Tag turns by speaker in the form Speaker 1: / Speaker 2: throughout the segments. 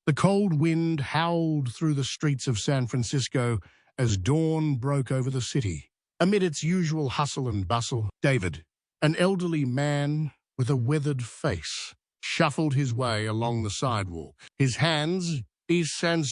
Speaker 1: The cold wind howled through the streets of San Francisco as dawn broke over the city. Amid its usual hustle and bustle, David, an elderly man with a weathered face, shuffled his way along the sidewalk. His hands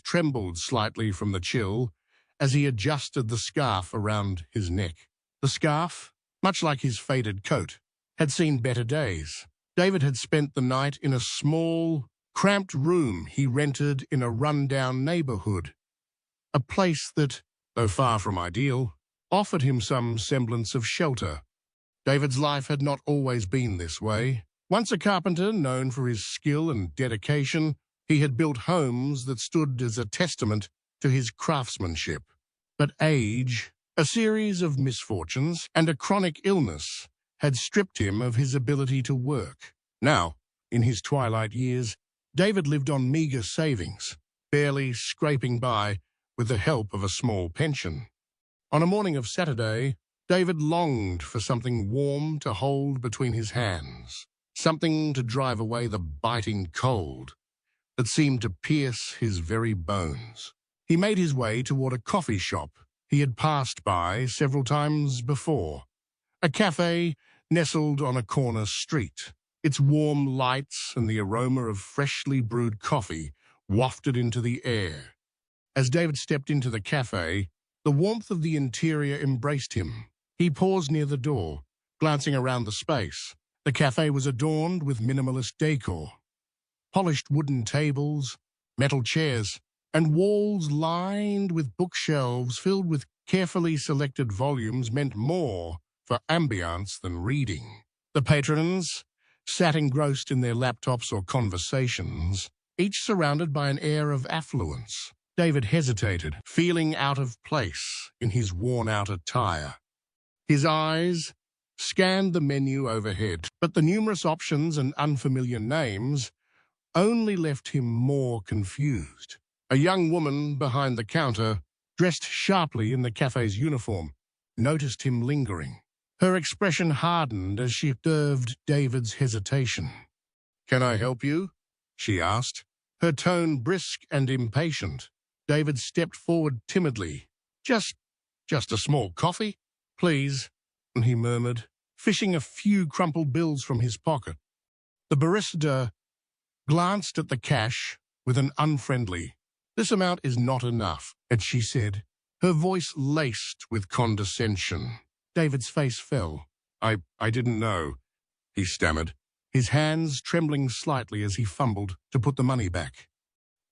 Speaker 1: trembled slightly from the chill as he adjusted the scarf around his neck. The scarf, much like his faded coat, had seen better days. David had spent the night in a small, cramped room he rented in a rundown neighborhood, a place that, though far from ideal, offered him some semblance of shelter. David's life had not always been this way. Once a carpenter known for his skill and dedication, he had built homes that stood as a testament to his craftsmanship. But age, a series of misfortunes, and a chronic illness had stripped him of his ability to work. Now, in his twilight years, David lived on meager savings, barely scraping by with the help of a small pension. On a morning of Saturday, David longed for something warm to hold between his hands, something to drive away the biting cold that seemed to pierce his very bones. He made his way toward a coffee shop he had passed by several times before, a cafe nestled on a corner street. Its warm lights and the aroma of freshly brewed coffee wafted into the air. As David stepped into the cafe, the warmth of the interior embraced him. He paused near the door, glancing around the space. The cafe was adorned with minimalist decor. Polished wooden tables, metal chairs, and walls lined with bookshelves filled with carefully selected volumes meant more for ambiance than reading. The patrons sat engrossed in their laptops or conversations, each surrounded by an air of affluence. David hesitated, feeling out of place in his worn-out attire. His eyes scanned the menu overhead, but the numerous options and unfamiliar names only left him more confused. A young woman behind the counter, dressed sharply in the cafe's uniform, noticed him lingering. Her expression hardened as she observed David's hesitation. "Can I help you?" she asked, her tone brisk and impatient. David stepped forward timidly. Just a small coffee, please," he murmured, fishing a few crumpled bills from his pocket. The barista glanced at the cash with an unfriendly, "This amount is not enough," and she said, her voice laced with condescension. David's face fell. I didn't know," he stammered, his hands trembling slightly as he fumbled to put the money back.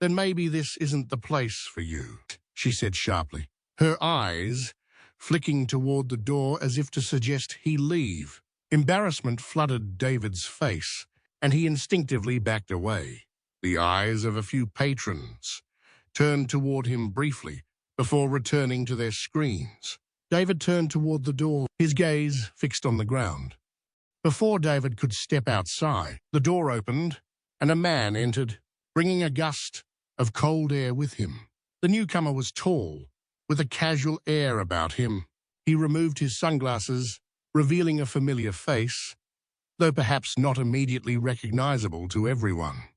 Speaker 1: "Then maybe this isn't the place for you," she said sharply, her eyes flicking toward the door as if to suggest he leave. Embarrassment flooded David's face, and he instinctively backed away. The eyes of a few patrons turned toward him briefly before returning to their screens. David turned toward the door, his gaze fixed on the ground. Before David could step outside, the door opened, and a man entered, bringing a gust of cold air with him. The newcomer was tall, with a casual air about him. He removed his sunglasses, revealing a familiar face, though perhaps not immediately recognizable to everyone.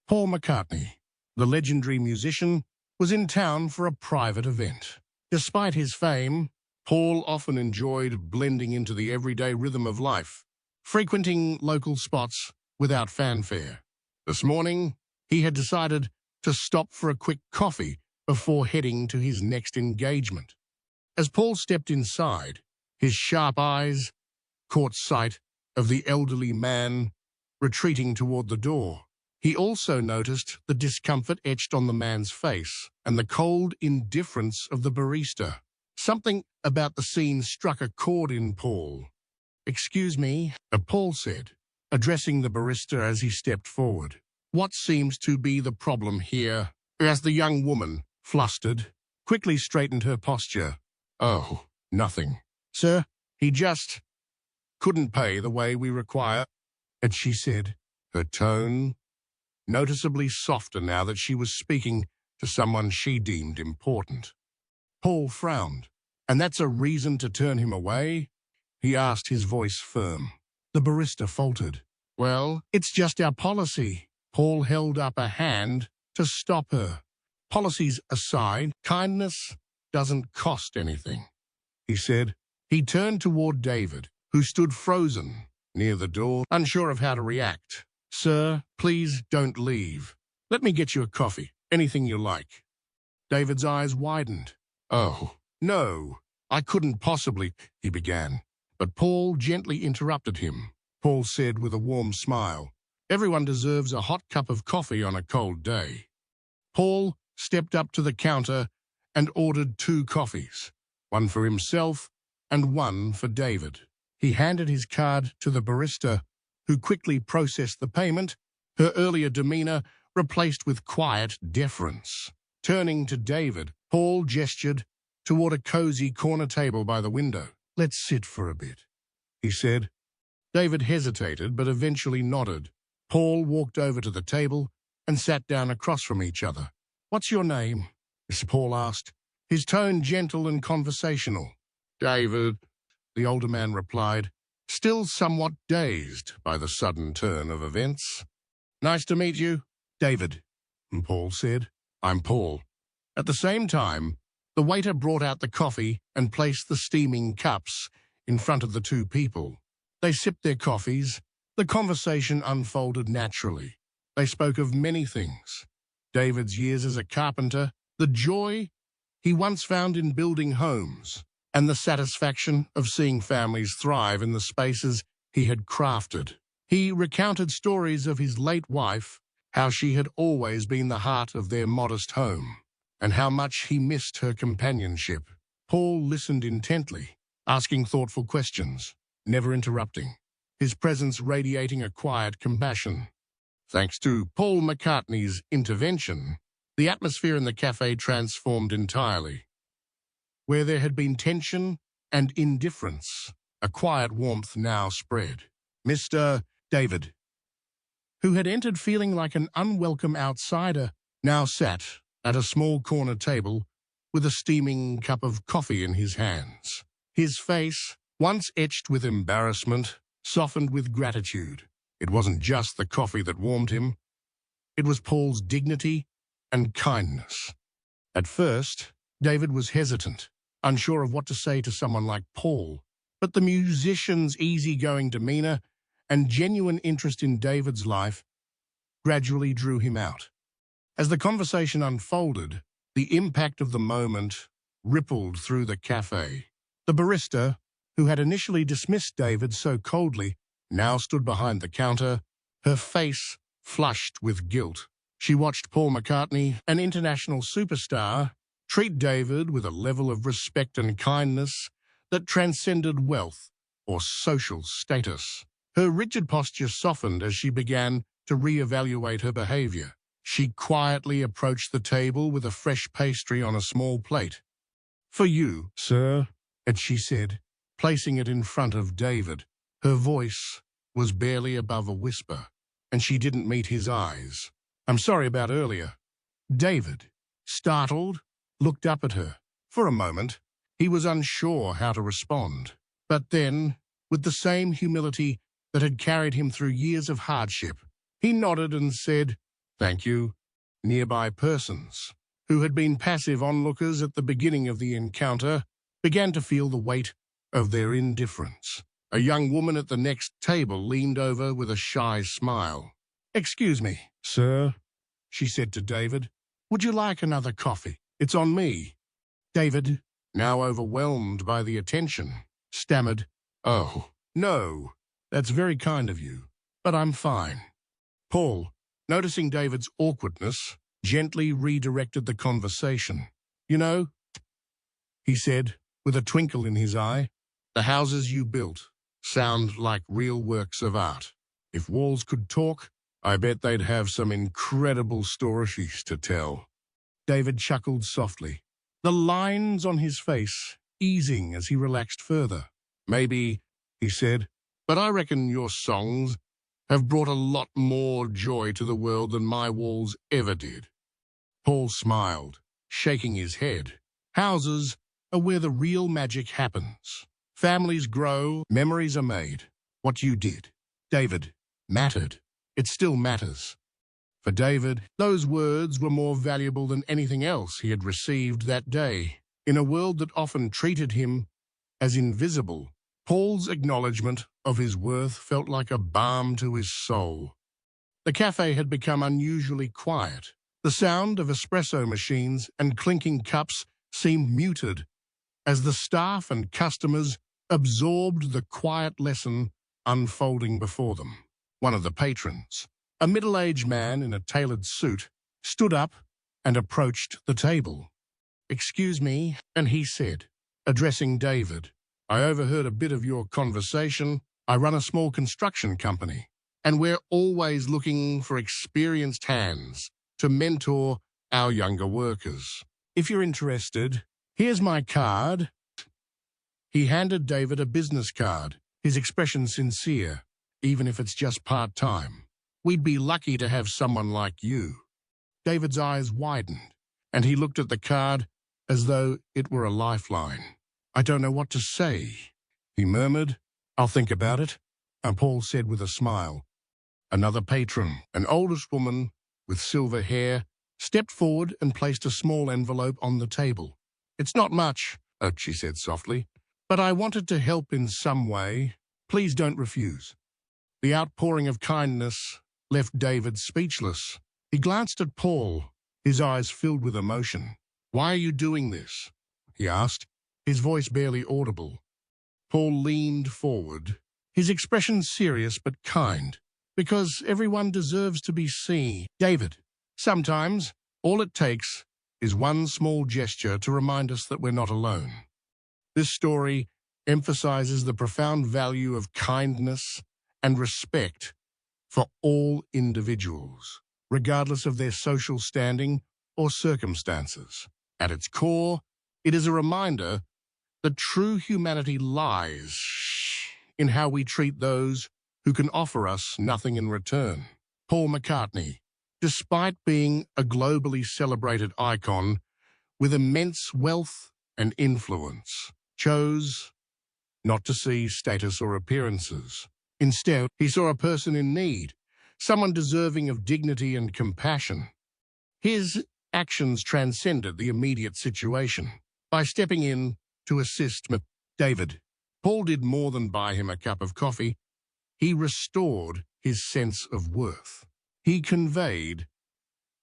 Speaker 1: Paul McCartney, the legendary musician, was in town for a private event. Despite his fame, Paul often enjoyed blending into the everyday rhythm of life, frequenting local spots without fanfare. This morning, he had decided to stop for a quick coffee before heading to his next engagement. As Paul stepped inside, his sharp eyes caught sight of the elderly man retreating toward the door. He also noticed the discomfort etched on the man's face and the cold indifference of the barista. Something about the scene struck a chord in Paul. "Excuse me," Paul said, addressing the barista as he stepped forward. "What seems to be the problem here?" As the young woman, flustered, quickly straightened her posture. "Oh, nothing, sir. He just couldn't pay the way we require," and she said, her tone noticeably softer now that she was speaking to someone she deemed important. Paul frowned. "And that's a reason to turn him away?" he asked, his voice firm. The barista faltered. "Well, it's just our policy." Paul held up a hand, to stop her. Policies aside, kindness doesn't cost anything, he said. He turned toward David, who stood frozen near the door, unsure of how to react. Sir, please don't leave. Let me get you a coffee, anything you like. David's eyes widened. Oh, no, I couldn't possibly, he began. But Paul gently interrupted him. Paul said with a warm smile, everyone deserves a hot cup of coffee on a cold day. Paul stepped up to the counter and ordered 2 coffees, one for himself and one for David. He handed his card to the barista, who quickly processed the payment, her earlier demeanor replaced with quiet deference. Turning to David, Paul gestured toward a cozy corner table by the window. Let's sit for a bit, he said. David hesitated, but eventually nodded. Paul walked over to the table and sat down across from each other. What's your name? Paul asked, his tone gentle and conversational. David, the older man replied, still somewhat dazed by the sudden turn of events. Nice to meet you, David, Paul said. I'm Paul. At the same time, the waiter brought out the coffee and placed the steaming cups in front of the 2 people. They sipped their coffees. The conversation unfolded naturally. They spoke of many things. David's years as a carpenter, the joy he once found in building homes, and the satisfaction of seeing families thrive in the spaces he had crafted. He recounted stories of his late wife, how she had always been the heart of their modest home, and how much he missed her companionship. Paul listened intently, asking thoughtful questions, never interrupting, his presence radiating a quiet compassion. Thanks to Paul McCartney's intervention, the atmosphere in the cafe transformed entirely. Where there had been tension and indifference, a quiet warmth now spread. Mr. David, who had entered feeling like an unwelcome outsider, now sat at a small corner table with a steaming cup of coffee in his hands. His face, once etched with embarrassment, softened with gratitude. It wasn't just the coffee that warmed him. It was Paul's dignity and kindness. At first, David was hesitant, unsure of what to say to someone like Paul, but the musician's easygoing demeanor and genuine interest in David's life gradually drew him out. As the conversation unfolded, the impact of the moment rippled through the cafe. The barista, who had initially dismissed David so coldly, now stood behind the counter, her face flushed with guilt. She watched Paul McCartney, an international superstar, treat David with a level of respect and kindness that transcended wealth or social status. Her rigid posture softened as she began to reevaluate her behavior. She quietly approached the table with a fresh pastry on a small plate. For you, sir, she said, placing it in front of David. Her voice was barely above a whisper, and she didn't meet his eyes. I'm sorry about earlier. David, startled, looked up at her. For a moment, he was unsure how to respond. But then, with the same humility that had carried him through years of hardship, he nodded and said, Thank you. Nearby persons, who had been passive onlookers at the beginning of the encounter, began to feel the weight of their indifference. A young woman at the next table leaned over with a shy smile. Excuse me, sir, she said to David. Would you like another coffee? It's on me. David, now overwhelmed by the attention, stammered, Oh, no, that's very kind of you, but I'm fine. Paul, noticing David's awkwardness, gently redirected the conversation. You know, he said, with a twinkle in his eye, the houses you built sound like real works of art. If walls could talk, I bet they'd have some incredible stories to tell. David chuckled softly, the lines on his face easing as he relaxed further. Maybe, he said, but I reckon your songs have brought a lot more joy to the world than my walls ever did. Paul smiled, shaking his head. Houses are where the real magic happens. Families grow, memories are made. What you did, David, mattered. It still matters. For David, those words were more valuable than anything else he had received that day. In a world that often treated him as invisible, Paul's acknowledgement of his worth felt like a balm to his soul. The cafe had become unusually quiet. The sound of espresso machines and clinking cups seemed muted as the staff and customers absorbed the quiet lesson unfolding before them. One of the patrons, a middle-aged man in a tailored suit, stood up and approached the table. "Excuse me," and he said, addressing David, "I overheard a bit of your conversation. I run a small construction company, and we're always looking for experienced hands to mentor our younger workers. If you're interested, here's my card." He handed David a business card, his expression sincere, "Even if it's just part-time. We'd be lucky to have someone like you." David's eyes widened, and he looked at the card as though it were a lifeline. "I don't know what to say," he murmured. "I'll think about it," Paul said with a smile. Another patron, an oldish woman with silver hair, stepped forward and placed a small envelope on the table. "It's not much," she said softly, "but I wanted to help in some way. Please don't refuse." The outpouring of kindness left David speechless. He glanced at Paul, his eyes filled with emotion. "Why are you doing this?" he asked, his voice barely audible. Paul leaned forward, his expression serious but kind. "Because everyone deserves to be seen, David. Sometimes all it takes is one small gesture to remind us that we're not alone." This story emphasizes the profound value of kindness and respect for all individuals, regardless of their social standing or circumstances. At its core, it is a reminder that true humanity lies in how we treat those who can offer us nothing in return. Paul McCartney, despite being a globally celebrated icon with immense wealth and influence, chose not to see status or appearances. Instead, he saw a person in need, someone deserving of dignity and compassion. His actions transcended the immediate situation. By stepping in to assist David, Paul did more than buy him a cup of coffee. He restored his sense of worth. He conveyed,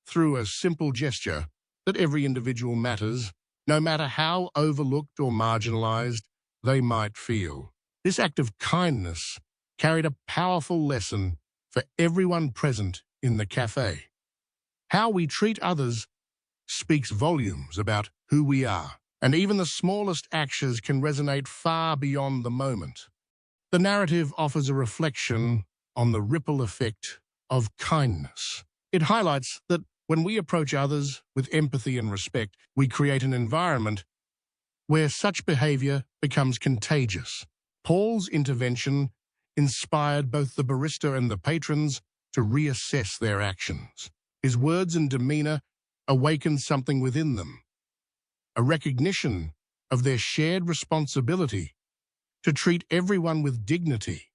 Speaker 1: through a simple gesture, that every individual matters, no matter how overlooked or marginalized they might feel. This act of kindness carried a powerful lesson for everyone present in the cafe. How we treat others speaks volumes about who we are, and even the smallest actions can resonate far beyond the moment. The narrative offers a reflection on the ripple effect of kindness. It highlights that when we approach others with empathy and respect, we create an environment where such behavior becomes contagious. Paul's intervention inspired both the barista and the patrons to reassess their actions. His words and demeanor awakened something within them, a recognition of their shared responsibility to treat everyone with dignity.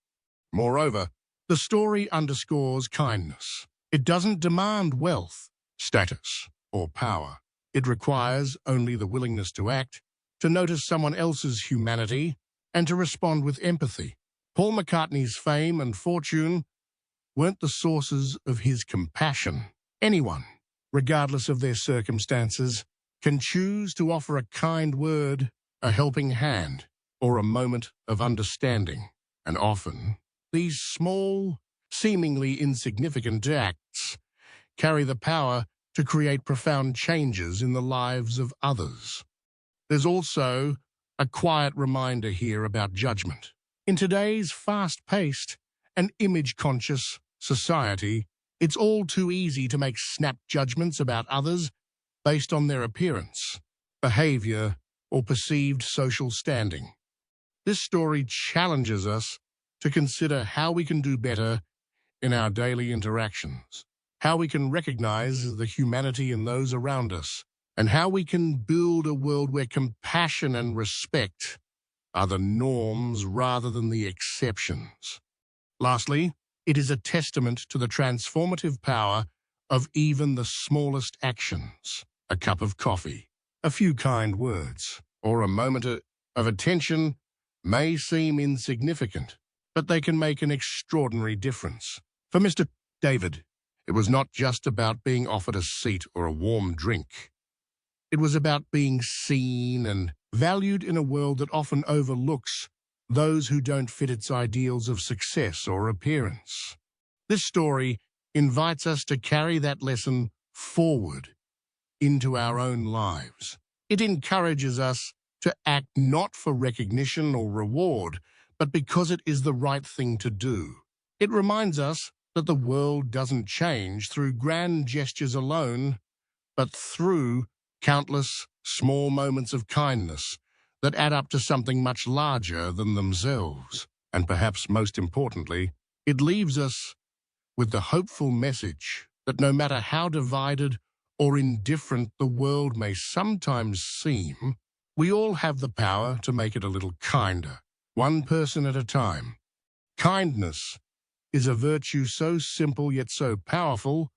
Speaker 1: Moreover, the story underscores kindness. It doesn't demand wealth, status, or power. It requires only the willingness to act, to notice someone else's humanity, and to respond with empathy. Paul McCartney's fame and fortune weren't the sources of his compassion. Anyone, regardless of their circumstances, can choose to offer a kind word, a helping hand, or a moment of understanding. And often, these small, seemingly insignificant acts carry the power to create profound changes in the lives of others. There's also a quiet reminder here about judgment. In today's fast-paced and image-conscious society, it's all too easy to make snap judgments about others based on their appearance, behavior, or perceived social standing. This story challenges us to consider how we can do better in our daily interactions, how we can recognize the humanity in those around us, and how we can build a world where compassion and respect are the norms rather than the exceptions. Lastly, it is a testament to the transformative power of even the smallest actions. A cup of coffee, a few kind words, or a moment of attention may seem insignificant, but they can make an extraordinary difference. For Mr. David, it was not just about being offered a seat or a warm drink. It was about being seen and valued in a world that often overlooks those who don't fit its ideals of success or appearance. This story invites us to carry that lesson forward into our own lives. It encourages us to act not for recognition or reward, but because it is the right thing to do. It reminds us that the world doesn't change through grand gestures alone, but through countless small moments of kindness that add up to something much larger than themselves. And perhaps most importantly, it leaves us with the hopeful message that no matter how divided or indifferent the world may sometimes seem, we all have the power to make it a little kinder, one person at a time. Kindness is a virtue so simple yet so powerful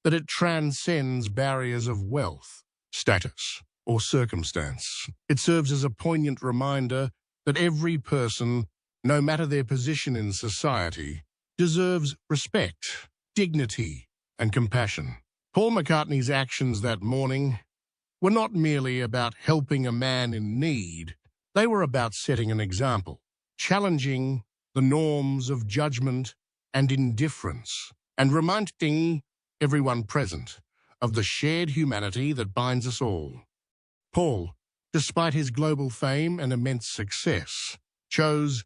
Speaker 1: that it transcends barriers of wealth, status, or circumstance. It serves as a poignant reminder that every person, no matter their position in society, deserves respect, dignity, and compassion. Paul McCartney's actions that morning were not merely about helping a man in need. They were about setting an example, challenging the norms of judgment and indifference, and reminding everyone present of the shared humanity that binds us all. Paul, despite his global fame and immense success, chose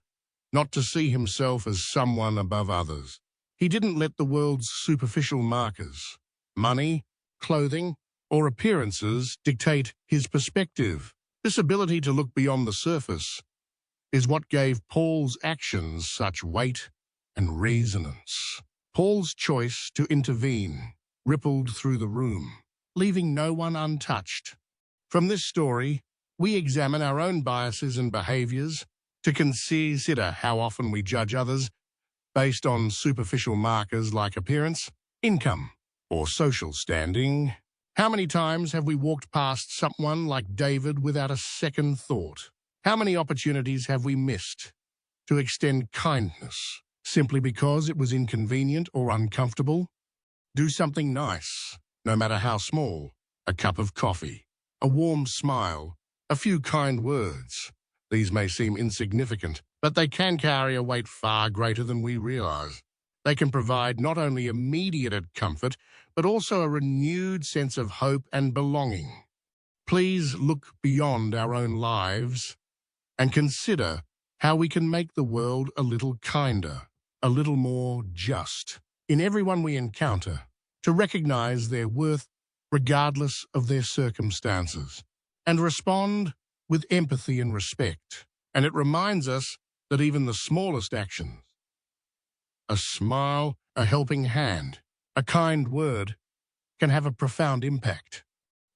Speaker 1: not to see himself as someone above others. He didn't let the world's superficial markers, money, clothing, or appearances dictate his perspective. This ability to look beyond the surface is what gave Paul's actions such weight and resonance. Paul's choice to intervene rippled through the room, leaving no one untouched. From this story, we examine our own biases and behaviors to consider how often we judge others based on superficial markers like appearance, income, or social standing. How many times have we walked past someone like David without a second thought? How many opportunities have we missed to extend kindness simply because it was inconvenient or uncomfortable? Do something nice, no matter how small. A cup of coffee, a warm smile, a few kind words. These may seem insignificant, but they can carry a weight far greater than we realize. They can provide not only immediate comfort, but also a renewed sense of hope and belonging. Please look beyond our own lives and consider how we can make the world a little kinder, a little more just in everyone we encounter, to recognize their worth regardless of their circumstances, and respond with empathy and respect. And it reminds us that even the smallest actions, a smile, a helping hand, a kind word, can have a profound impact.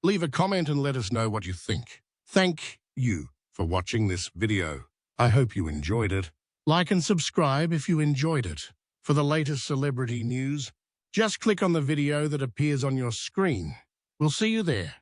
Speaker 1: Leave a comment and let us know what you think. Thank you for watching this video. I hope you enjoyed it. Like and subscribe if you enjoyed it. For the latest celebrity news, just click on the video that appears on your screen. We'll see you there.